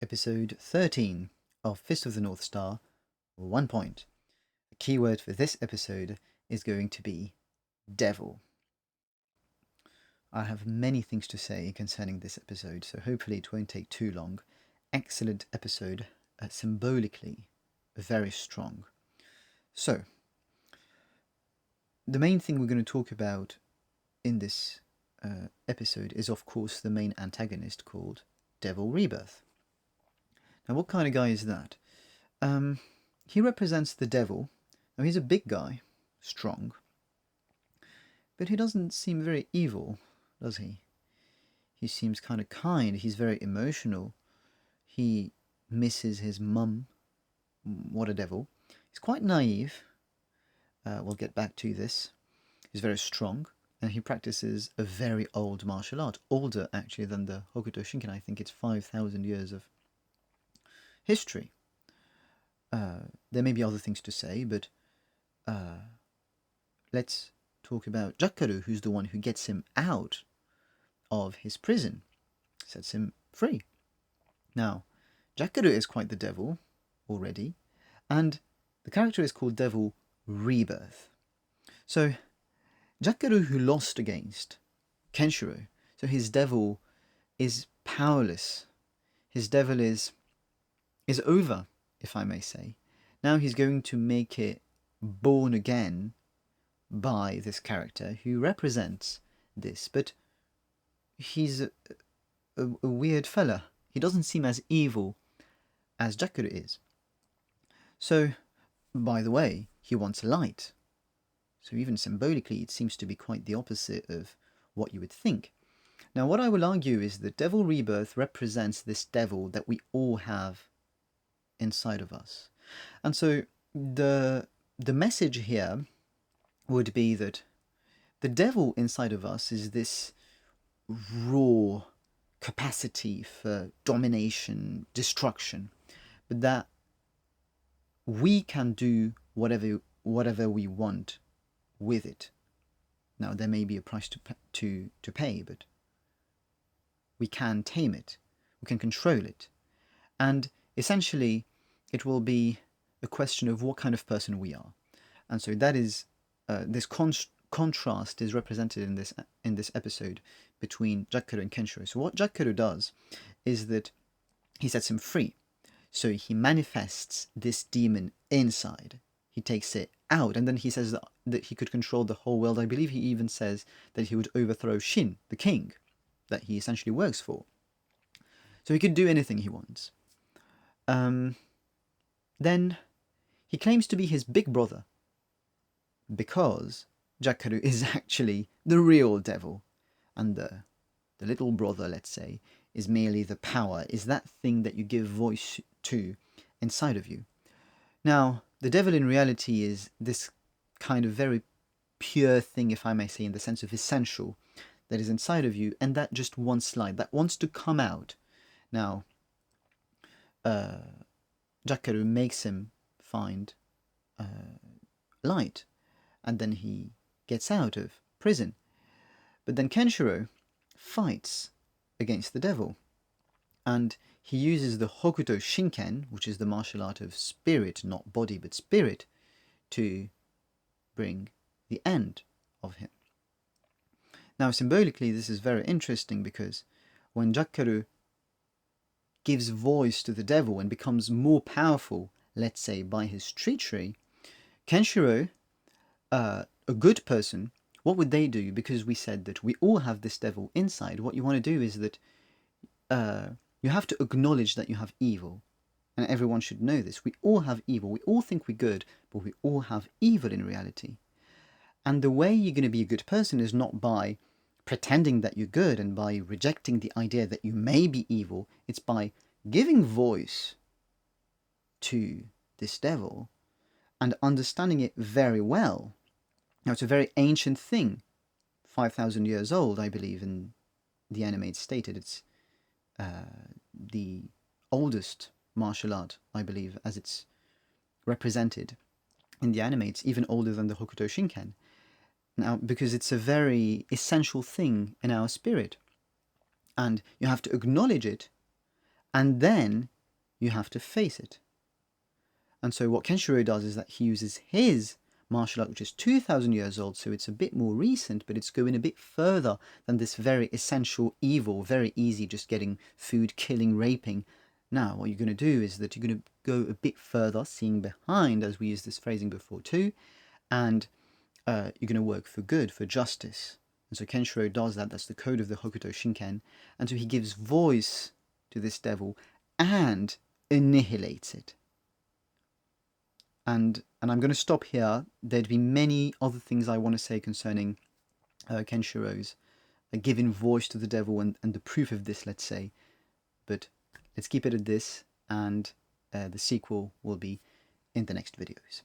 episode 13 of Fist of the North Star, 1 point. The keyword for this episode is going to be devil. I have many things to say concerning this episode, so hopefully it won't take too long. Excellent episode, symbolically very strong. So, the main thing we're going to talk about in this episode is, of course, the main antagonist called Devil Rebirth. Now, what kind of guy is that? He represents the devil. Now, he's a big guy, strong, but he doesn't seem very evil, does he? He seems kind of kind. He's very emotional. He misses his mum. What a devil. He's quite naive. We'll get back to this. He's very strong, and he practices a very old martial art. Older, actually, than the Hokuto Shinken. I think it's 5,000 years of history. There may be other things to say, but let's talk about 𝚎𝚎𝚅, who's the one who gets him out of his prison, sets him free. Now, 𝚎𝚎𝚅 is quite the devil already, and the character is called Devil Rebirth. So, 𝚎𝚎𝚅, who lost against Kenshiro, so his devil is powerless. His devil is over, if I may say. Now he's going to make it born again by this character who represents this, but he's a weird fella. He doesn't seem as evil as 𝚎𝚎𝚅 is. So, by the way, he wants light. So even symbolically, it seems to be quite the opposite of what you would think. Now, what I will argue is that Devil Rebirth represents this devil that we all have inside of us. And so the message here would be that the devil inside of us is this raw capacity for domination, destruction, but that we can do whatever we want with it. Now, there may be a price to pay, but we can tame it, we can control it, and essentially it will be a question of what kind of person we are. And so that is this contrast is represented in this episode between 𝚎𝚎𝚅 and Kenshiro. So what 𝚎𝚎𝚅 does is that he sets him free. So he manifests this demon inside. He takes it out, and then he says that he could control the whole world. I believe he even says that he would overthrow Shin, the king, that he essentially works for. So he could do anything he wants. Then he claims to be his big brother, because 𝚎𝚎𝚅 is actually the real devil, and the little brother, let's say, is merely the power, is that thing that you give voice to inside of you. Now, the devil in reality is this kind of very pure thing, if I may say, in the sense of essential, that is inside of you, and that just wants light, that wants to come out. Now, 𝚎𝚎𝚅 makes him find light, and then he gets out of prison. But then Kenshiro fights against the devil, and he uses the Hokuto Shinken, which is the martial art of spirit, not body but spirit, to bring the end of him. Now, symbolically, this is very interesting, because when 𝚎𝚎𝚅 gives voice to the devil and becomes more powerful, let's say, by his treachery, Kenshiro, a good person, what would they do? Because we said that we all have this devil inside. What you want to do is that you have to acknowledge that you have evil. And everyone should know this. We all have evil. We all think we're good, but we all have evil in reality. And the way you're going to be a good person is not by pretending that you're good and by rejecting the idea that you may be evil. It's by giving voice to this devil and understanding it very well. Now, it's a very ancient thing, 5,000 years old, I believe, in the anime it's stated. It's the oldest martial art, I believe, as it's represented in the anime. It's even older than the Hokuto Shinken. Now, because it's a very essential thing in our spirit, and you have to acknowledge it, and then you have to face it. And so what Kenshiro does is that he uses his martial art, which is 2,000 years old, so it's a bit more recent, but it's going a bit further than this very essential evil, very easy, just getting food, killing, raping. Now, what you're going to do is that you're going to go a bit further, seeing behind, as we used this phrasing before too, and you're going to work for good, for justice. And so Kenshiro does that. That's the code of the Hokuto Shinken. And so he gives voice to this devil and annihilates it. And I'm going to stop here. There'd be many other things I want to say concerning Kenshiro's giving voice to the devil and the proof of this, let's say. But let's keep it at this, and the sequel will be in the next videos.